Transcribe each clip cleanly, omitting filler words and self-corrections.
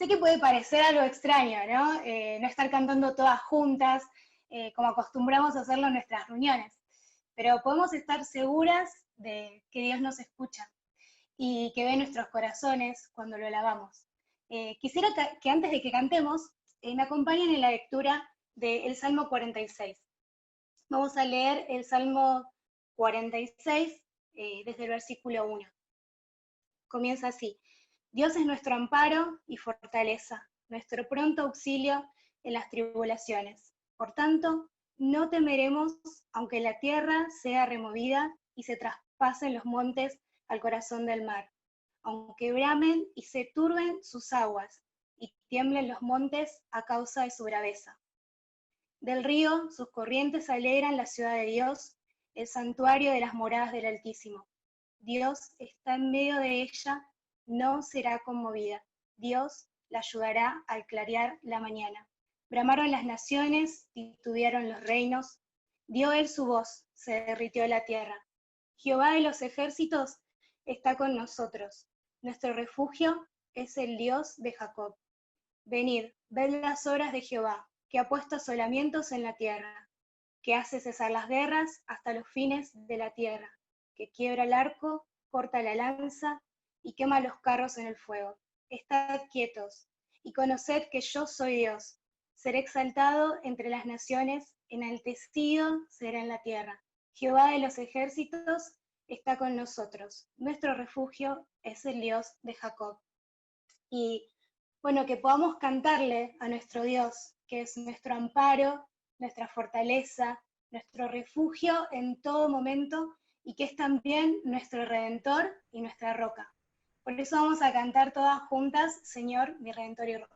Sé que puede parecer algo extraño, ¿no? No estar cantando todas juntas, como acostumbramos a hacerlo en nuestras reuniones, pero podemos estar seguras de que Dios nos escucha y que ve nuestros corazones cuando lo alabamos. Quisiera que antes de que cantemos, me acompañen en la lectura del Salmo 46. Vamos a leer el Salmo 46 desde el versículo 1. Comienza así: Dios es nuestro amparo y fortaleza, nuestro pronto auxilio en las tribulaciones. Por tanto, no temeremos aunque la tierra sea removida y se traspasen los montes al corazón del mar, aunque bramen y se turben sus aguas y tiemblen los montes a causa de su braveza. Del río sus corrientes alegran la ciudad de Dios, el santuario de las moradas del Altísimo. Dios está en medio de ella, no será conmovida. Dios la ayudará al clarear la mañana. Bramaron las naciones, titubearon los reinos. Dio él su voz, se derritió la tierra. Jehová de los ejércitos está con nosotros. Nuestro refugio es el Dios de Jacob. Venid, ved las obras de Jehová, que ha puesto asolamientos en la tierra, que hace cesar las guerras hasta los fines de la tierra, que quiebra el arco, corta la lanza y quema los carros en el fuego. Estad quietos y conoced que yo soy Dios. Seré exaltado entre las naciones, enaltecido será en la tierra. Jehová de los ejércitos está con nosotros. Nuestro refugio es el Dios de Jacob. Y bueno, que podamos cantarle a nuestro Dios, que es nuestro amparo, nuestra fortaleza, nuestro refugio en todo momento, y que es también nuestro Redentor y nuestra roca. Por eso vamos a cantar todas juntas: Señor, mi Redentor y roca.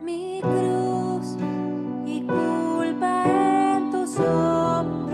Mi cruz y culpa en tus hombros.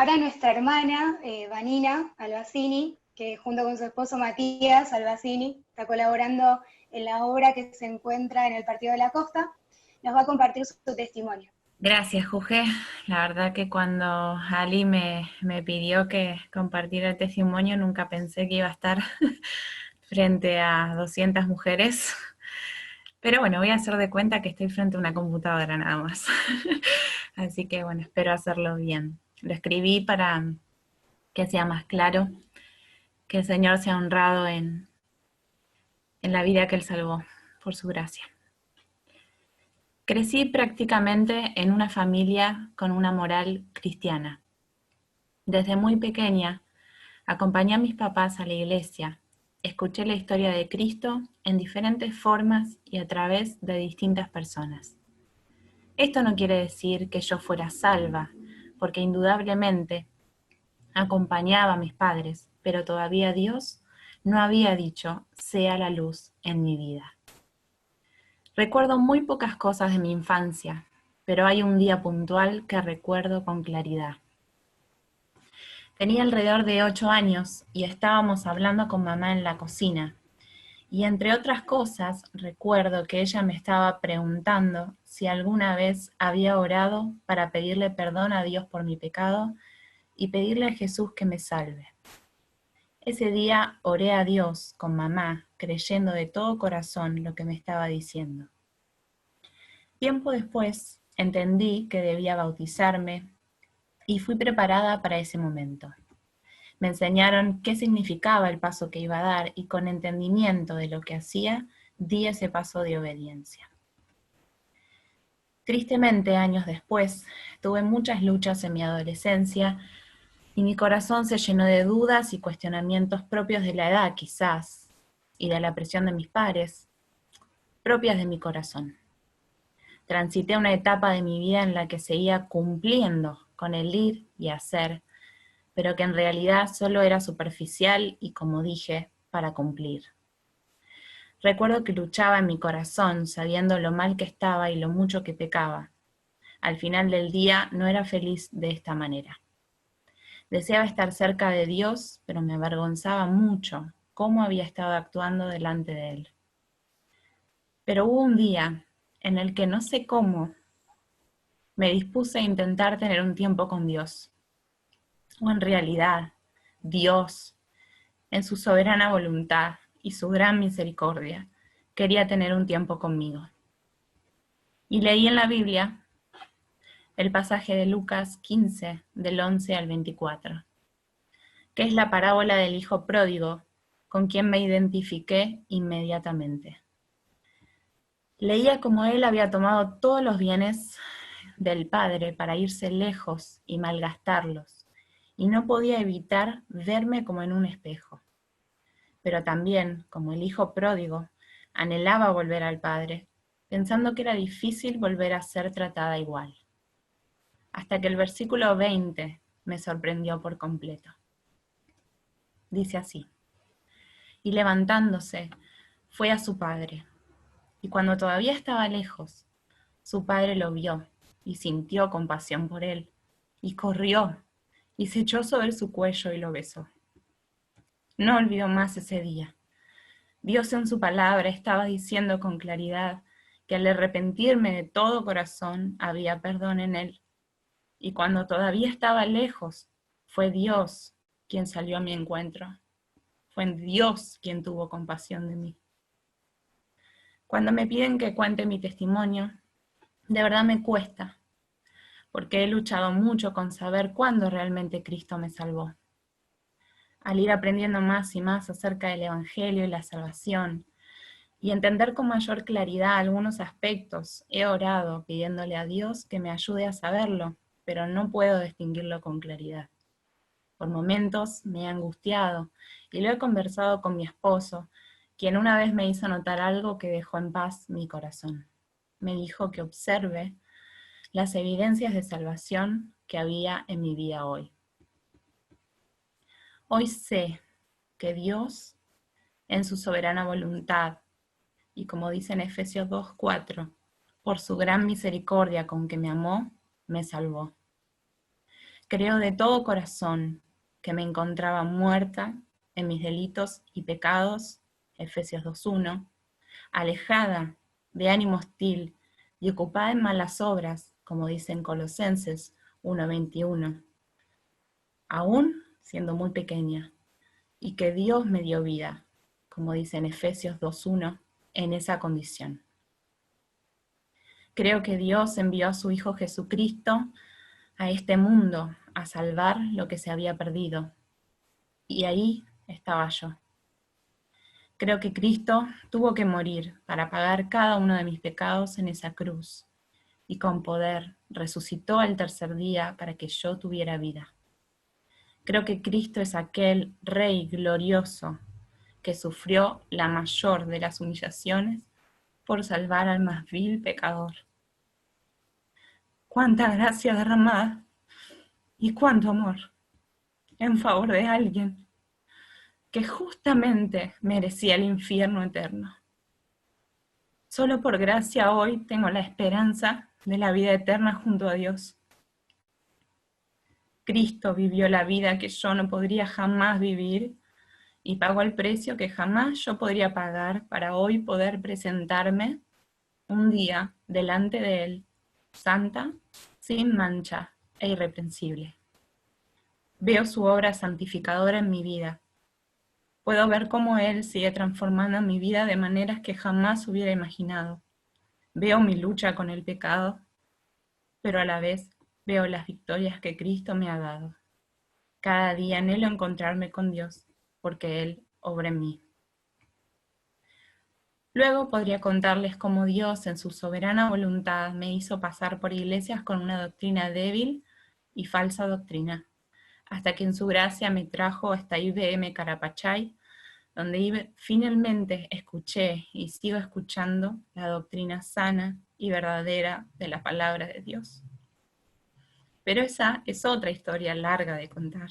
ahora nuestra hermana, Vanina Albacini, que junto con su esposo Matías Albacini, está colaborando en la obra que se encuentra en el Partido de la Costa, nos va a compartir su testimonio. Gracias, Juge. La verdad que cuando Ali me pidió que compartiera el testimonio, nunca pensé que iba a estar frente a 200 mujeres. Pero bueno, voy a hacer de cuenta que estoy frente a una computadora nada más. Así que bueno, espero hacerlo bien. Lo escribí para que sea más claro, que el Señor sea honrado en la vida que Él salvó, por su gracia. Crecí prácticamente en una familia con una moral cristiana. Desde muy pequeña, acompañé a mis papás a la iglesia, escuché la historia de Cristo en diferentes formas y a través de distintas personas. Esto no quiere decir que yo fuera salva, porque indudablemente acompañaba a mis padres, pero todavía Dios no había dicho, sea la luz en mi vida. Recuerdo muy pocas cosas de mi infancia, pero hay un día puntual que recuerdo con claridad. Tenía alrededor de 8 años y estábamos hablando con mamá en la cocina. Y entre otras cosas, recuerdo que ella me estaba preguntando si alguna vez había orado para pedirle perdón a Dios por mi pecado y pedirle a Jesús que me salve. Ese día oré a Dios con mamá, creyendo de todo corazón lo que me estaba diciendo. Tiempo después, entendí que debía bautizarme y fui preparada para ese momento. Me enseñaron qué significaba el paso que iba a dar y con entendimiento de lo que hacía, di ese paso de obediencia. Tristemente, años después, tuve muchas luchas en mi adolescencia y mi corazón se llenó de dudas y cuestionamientos propios de la edad, quizás, y de la presión de mis padres, propias de mi corazón. Transité una etapa de mi vida en la que seguía cumpliendo con el ir y hacer, pero que en realidad solo era superficial y, como dije, para cumplir. Recuerdo que luchaba en mi corazón, sabiendo lo mal que estaba y lo mucho que pecaba. Al final del día no era feliz de esta manera. Deseaba estar cerca de Dios, pero me avergonzaba mucho cómo había estado actuando delante de Él. Pero hubo un día en el que no sé cómo me dispuse a intentar tener un tiempo con Dios. O en realidad, Dios, en su soberana voluntad y su gran misericordia, quería tener un tiempo conmigo. Y leí en la Biblia el pasaje de Lucas 15, del 11 al 24, que es la parábola del hijo pródigo, con quien me identifiqué inmediatamente. Leía cómo él había tomado todos los bienes del padre para irse lejos y malgastarlos, y no podía evitar verme como en un espejo. Pero también, como el hijo pródigo, anhelaba volver al padre, pensando que era difícil volver a ser tratada igual. Hasta que el versículo 20 me sorprendió por completo. Dice así: y levantándose, fue a su padre, y cuando todavía estaba lejos, su padre lo vio y sintió compasión por él, y corrió, y se echó sobre su cuello y lo besó. No olvidó más ese día. Dios en su palabra estaba diciendo con claridad que al arrepentirme de todo corazón había perdón en él. Y cuando todavía estaba lejos, fue Dios quien salió a mi encuentro. Fue Dios quien tuvo compasión de mí. Cuando me piden que cuente mi testimonio, de verdad me cuesta, porque he luchado mucho con saber cuándo realmente Cristo me salvó. Al ir aprendiendo más y más acerca del Evangelio y la salvación, y entender con mayor claridad algunos aspectos, he orado pidiéndole a Dios que me ayude a saberlo, pero no puedo distinguirlo con claridad. Por momentos me he angustiado y lo he conversado con mi esposo, quien una vez me hizo notar algo que dejó en paz mi corazón. Me dijo que observe las evidencias de salvación que había en mi vida hoy. Hoy sé que Dios, en su soberana voluntad, y como dice en Efesios 2:4, por su gran misericordia con que me amó, me salvó. Creo de todo corazón que me encontraba muerta en mis delitos y pecados, Efesios 2:1, alejada de ánimo hostil y ocupada en malas obras, como dicen Colosenses 1:21, aún siendo muy pequeña, y que Dios me dio vida, como dice en Efesios 2:1, en esa condición. Creo que Dios envió a su Hijo Jesucristo a este mundo a salvar lo que se había perdido. Y ahí estaba yo. Creo que Cristo tuvo que morir para pagar cada uno de mis pecados en esa cruz, y con poder resucitó al tercer día para que yo tuviera vida. Creo que Cristo es aquel Rey glorioso que sufrió la mayor de las humillaciones por salvar al más vil pecador. Cuánta gracia derramada y cuánto amor en favor de alguien que justamente merecía el infierno eterno. Solo por gracia hoy tengo la esperanza de la vida eterna junto a Dios. Cristo vivió la vida que yo no podría jamás vivir y pagó el precio que jamás yo podría pagar para hoy poder presentarme un día delante de Él, santa, sin mancha e irreprensible. Veo su obra santificadora en mi vida. Puedo ver cómo Él sigue transformando mi vida de maneras que jamás hubiera imaginado. Veo mi lucha con el pecado, pero a la vez veo las victorias que Cristo me ha dado. Cada día anhelo encontrarme con Dios, porque Él obra en mí. Luego podría contarles cómo Dios, en su soberana voluntad, me hizo pasar por iglesias con una doctrina débil y falsa doctrina, hasta que en su gracia me trajo hasta IBM Carapachay, donde finalmente escuché y sigo escuchando la doctrina sana y verdadera de la palabra de Dios. Pero esa es otra historia larga de contar.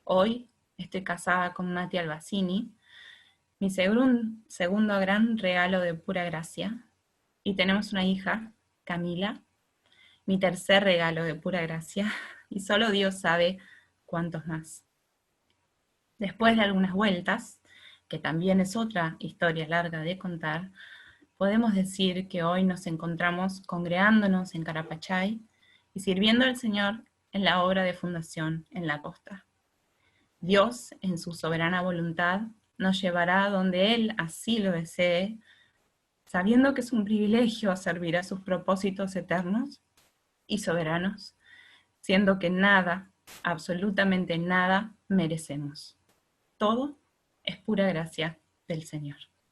Hoy estoy casada con Mati Albacini, mi segundo gran regalo de pura gracia, y tenemos una hija, Camila, mi tercer regalo de pura gracia, y solo Dios sabe cuántos más. Después de algunas vueltas, que también es otra historia larga de contar, podemos decir que hoy nos encontramos congregándonos en Carapachay y sirviendo al Señor en la obra de fundación en la costa. Dios, en su soberana voluntad, nos llevará donde Él así lo desee, sabiendo que es un privilegio servir a sus propósitos eternos y soberanos, siendo que nada, absolutamente nada, merecemos. Todo es pura gracia del Señor.